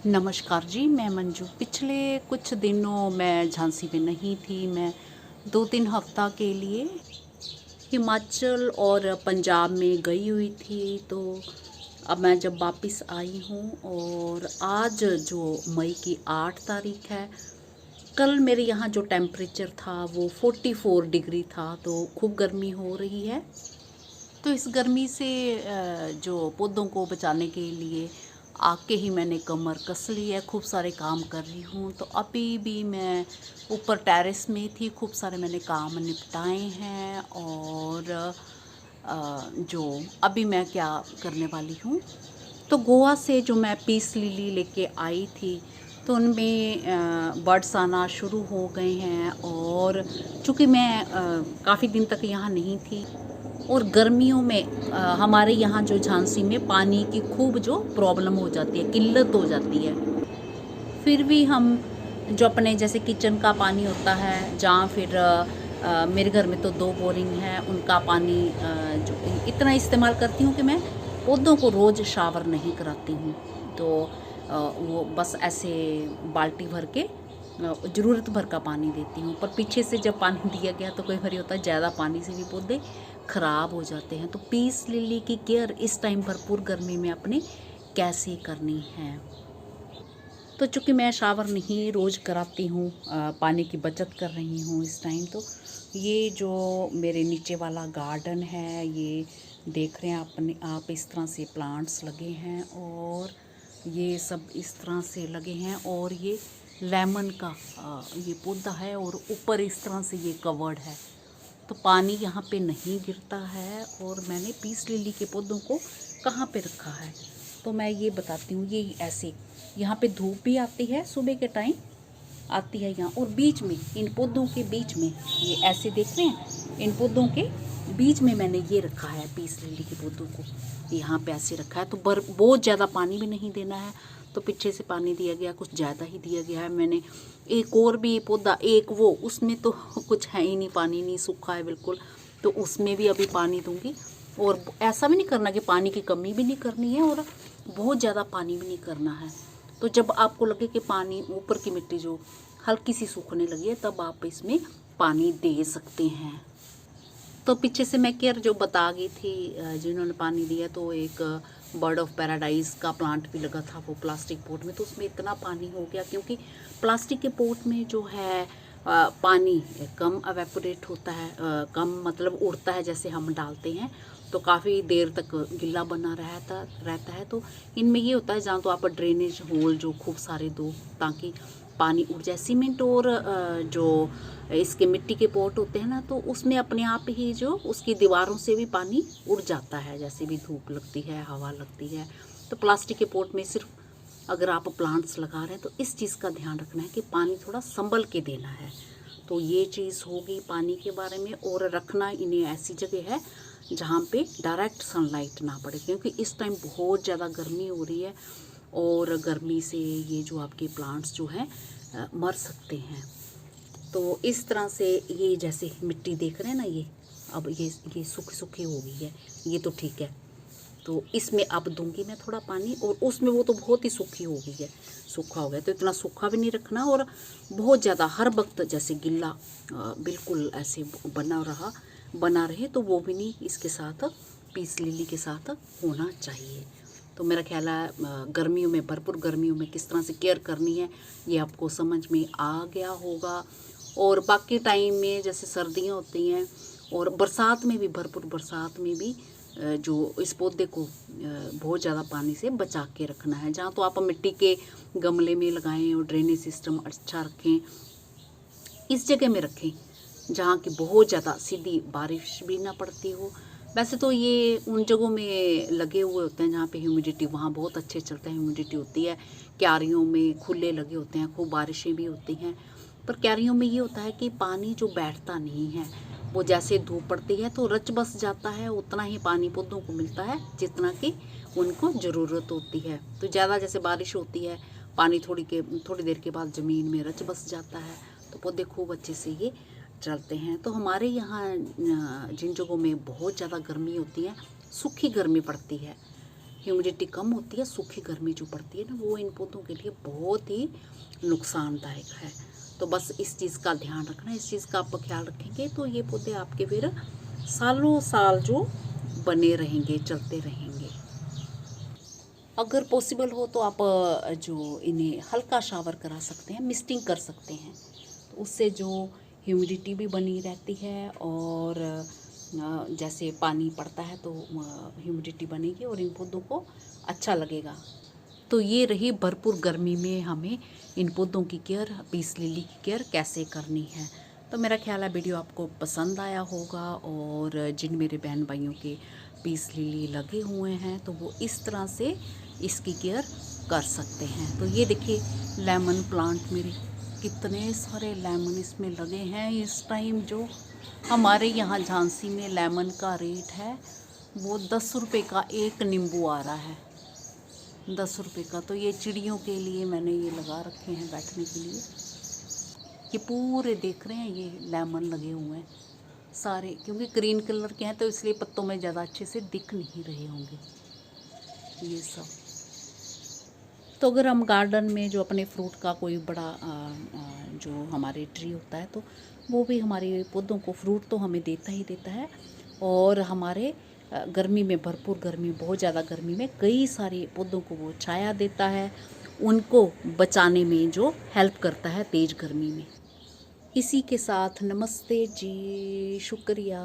नमस्कार जी, मैं मंजू। पिछले कुछ दिनों मैं झांसी में नहीं थी। मैं 2-3 हफ्ता के लिए हिमाचल और पंजाब में गई हुई थी। तो अब मैं जब वापस आई हूँ और आज जो मई की 8 तारीख है, कल मेरे यहाँ जो टेम्परेचर था वो 44 डिग्री था। तो खूब गर्मी हो रही है। तो इस गर्मी से जो पौधों को बचाने के लिए आके ही मैंने कमर कस ली है। खूब सारे काम कर रही हूँ। तो अभी भी मैं ऊपर टेरेस में थी। खूब सारे मैंने काम निपटाए हैं। और जो अभी मैं क्या करने वाली हूँ, तो गोवा से जो मैं पीस लिली लेके आई थी, तो उनमें बर्ड्स आना शुरू हो गए हैं। और चूँकि मैं काफ़ी दिन तक यहाँ नहीं थी और गर्मियों में हमारे यहाँ जो झांसी में पानी की खूब जो प्रॉब्लम हो जाती है, किल्लत हो जाती है। फिर भी हम जो अपने जैसे किचन का पानी होता है, जहाँ फिर मेरे घर में तो 2 बोरिंग हैं, उनका पानी जो इतना इस्तेमाल करती हूँ कि मैं पौधों को रोज़ शावर नहीं कराती हूँ। तो वो बस ऐसे बाल्टी भर के ज़रूरत भर का पानी देती हूँ। पर पीछे से जब पानी दिया गया तो कई बार होता है ज़्यादा पानी से भी पौधे ख़राब हो जाते हैं। तो पीस लिली की केयर इस टाइम भरपूर गर्मी में अपने कैसे करनी है। तो चूँकि मैं शावर नहीं रोज़ कराती हूँ, पानी की बचत कर रही हूँ इस टाइम। तो ये जो मेरे नीचे वाला गार्डन है, ये देख रहे हैं अपने आप, इस तरह से प्लांट्स लगे हैं और ये सब इस तरह से लगे हैं। और ये लेमन का ये पौधा है और ऊपर इस तरह से ये कवर्ड है। तो पानी यहाँ पे नहीं गिरता है। और मैंने पीस लिली के पौधों को कहाँ पे रखा है, तो मैं ये बताती हूँ। ये ऐसे यहाँ पे धूप भी आती है, सुबह के टाइम आती है यहाँ। और बीच में इन पौधों के बीच में ये ऐसे देख रहे हैं, इन पौधों के बीच में मैंने ये रखा है पीस लिली के पौधों को, यहाँ पे ऐसे रखा है। तो बहुत ज़्यादा पानी भी नहीं देना है। तो पीछे से पानी दिया गया, कुछ ज़्यादा ही दिया गया है। मैंने एक और भी पौधा, एक वो, उसमें तो कुछ है ही नहीं, पानी नहीं, सूखा है बिल्कुल। तो उसमें भी अभी पानी दूंगी। और ऐसा भी नहीं करना कि पानी की कमी भी नहीं करनी है और बहुत ज़्यादा पानी भी नहीं करना है। तो जब आपको लगे कि पानी, ऊपर की मिट्टी जो हल्की सी सूखने लगी है, तब आप इसमें पानी दे सकते हैं। तो पीछे से मैं केयर जो बता गई थी, जिन्होंने पानी दिया, तो एक बर्ड ऑफ पैराडाइज का प्लांट भी लगा था वो प्लास्टिक पॉट में। तो उसमें इतना पानी हो गया क्योंकि प्लास्टिक के पॉट में जो है पानी कम एवेपोरेट होता है, कम मतलब उड़ता है जैसे हम डालते हैं, तो काफ़ी देर तक गिल्ला बना रहता है। तो इनमें ये होता है, जहाँ तो आप ड्रेनेज होल जो खूब सारे दो, ताकि पानी उड़ जाए। सीमेंट और जो इसके मिट्टी के पॉट होते हैं ना, तो उसमें अपने आप ही जो उसकी दीवारों से भी पानी उड़ जाता है, जैसे भी धूप लगती है, हवा लगती है। तो प्लास्टिक के पॉट में सिर्फ अगर आप प्लांट्स लगा रहे हैं तो इस चीज़ का ध्यान रखना है कि पानी थोड़ा संभल के देना है। तो ये चीज़ होगी पानी के बारे में। और रखना इन्हें ऐसी जगह है जहाँ पे डायरेक्ट सनलाइट ना पड़े, क्योंकि इस टाइम बहुत ज़्यादा गर्मी हो रही है और गर्मी से ये जो आपके प्लांट्स जो हैं मर सकते हैं। तो इस तरह से ये जैसे मिट्टी देख रहे हैं ना, ये अब ये सूखी सूखी हो गई है, ये तो ठीक है। तो इसमें अब दूंगी मैं थोड़ा पानी। और उसमें वो तो बहुत ही सूखी हो गई है, सूखा हो गया। तो इतना सूखा भी नहीं रखना और बहुत ज़्यादा हर वक्त जैसे गिल्ला बिल्कुल ऐसे बना रहे, तो वो भी नहीं इसके साथ, पीस लिली के साथ होना चाहिए। तो मेरा ख्याल है गर्मियों में, भरपूर गर्मियों में किस तरह से केयर करनी है, ये आपको समझ में आ गया होगा। और बाकी टाइम में जैसे सर्दियाँ होती हैं और बरसात में भी, भरपूर बरसात में भी जो इस पौधे को बहुत ज़्यादा पानी से बचा के रखना है। जहाँ तो आप मिट्टी के गमले में लगाएं और ड्रेनेज सिस्टम अच्छा रखें, इस जगह में रखें जहाँ की बहुत ज़्यादा सीधी बारिश भी ना पड़ती हो। वैसे तो ये उन जगहों में लगे हुए होते हैं जहाँ पे ह्यूमिडिटी, वहाँ बहुत अच्छे चलता है, ह्यूमिडिटी होती है। क्यारियों में खुले लगे होते हैं, खूब बारिशें भी होती हैं। पर क्यारियों में ये होता है कि पानी जो बैठता नहीं है, वो जैसे धूप पड़ती है तो रच बस जाता है, उतना ही पानी पौधों को मिलता है जितना कि उनको ज़रूरत होती है। तो ज़्यादा जैसे बारिश होती है, पानी थोड़ी देर के बाद ज़मीन में रच बस जाता है, तो पौधे खूब अच्छे से ये चलते हैं। तो हमारे यहाँ जिन जगहों में बहुत ज़्यादा गर्मी होती है, सूखी गर्मी पड़ती है, ह्यूमिडिटी कम होती है, सूखी गर्मी जो पड़ती है ना, वो इन पौधों के लिए बहुत ही नुकसानदायक है। तो बस इस चीज़ का ध्यान रखना, इस चीज़ का आप ख्याल रखेंगे तो ये पौधे आपके फिर सालों साल जो बने रहेंगे, चलते रहेंगे। अगर पॉसिबल हो तो आप जो इन्हें हल्का शावर करा सकते हैं, मिस्टिंग कर सकते हैं, तो उससे जो ह्यूमिडिटी भी बनी रहती है और जैसे पानी पड़ता है तो ह्यूमिडिटी बनेगी और इन पौधों को अच्छा लगेगा। तो ये रही भरपूर गर्मी में हमें इन पौधों की केयर, पीस लिली की केयर कैसे करनी है। तो मेरा ख्याल है वीडियो आपको पसंद आया होगा और जिन मेरे बहन भाइयों के पीस लिली लगे हुए हैं तो वो इस तरह से इसकी केयर कर सकते हैं। तो ये देखिए लेमन प्लांट मेरे, कितने सारे लेमन इसमें लगे हैं इस टाइम। जो हमारे यहाँ झांसी में लेमन का रेट है वो 10 रुपये का एक नींबू आ रहा है, 10 रुपये का। तो ये चिड़ियों के लिए मैंने ये लगा रखे हैं बैठने के लिए। ये पूरे देख रहे हैं, ये लेमन लगे हुए हैं सारे, क्योंकि ग्रीन कलर के हैं तो इसलिए पत्तों में ज़्यादा अच्छे से दिख नहीं रहे होंगे ये सब। तो अगर हम गार्डन में जो अपने फ्रूट का कोई बड़ा जो हमारे ट्री होता है तो वो भी हमारे पौधों को फ्रूट तो हमें देता ही देता है, और हमारे गर्मी में, भरपूर गर्मी, बहुत ज़्यादा गर्मी में कई सारे पौधों को वो छाया देता है, उनको बचाने में जो हेल्प करता है तेज़ गर्मी में। इसी के साथ नमस्ते जी, शुक्रिया।